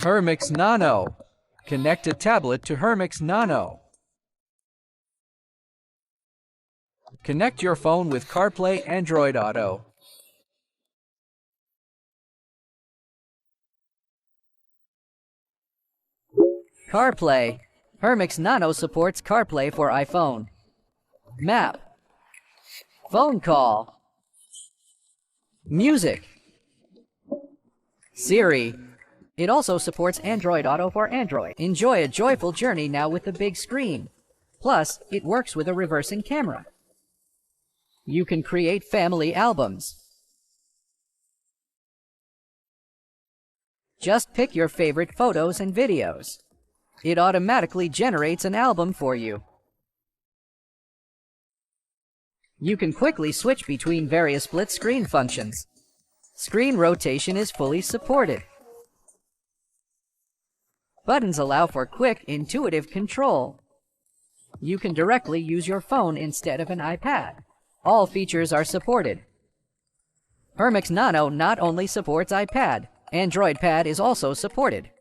HERMIX Nano. Connect a tablet to HERMIX Nano. Connect your phone with CarPlay Android Auto. CarPlay. HERMIX Nano supports CarPlay for iPhone. Map. Phone call. Music. Siri. It also supports Android Auto for Android. Enjoy a joyful journey now with the big screen. Plus, it works with a reversing camera. You can create family albums. Just pick your favorite photos and videos. It automatically generates an album for you. You can quickly switch between various split screen functions. Screen rotation is fully supported. Buttons allow for quick, intuitive control. You can directly use your phone instead of an iPad. All features are supported. HERMIX Nano not only supports iPad, Android Pad is also supported.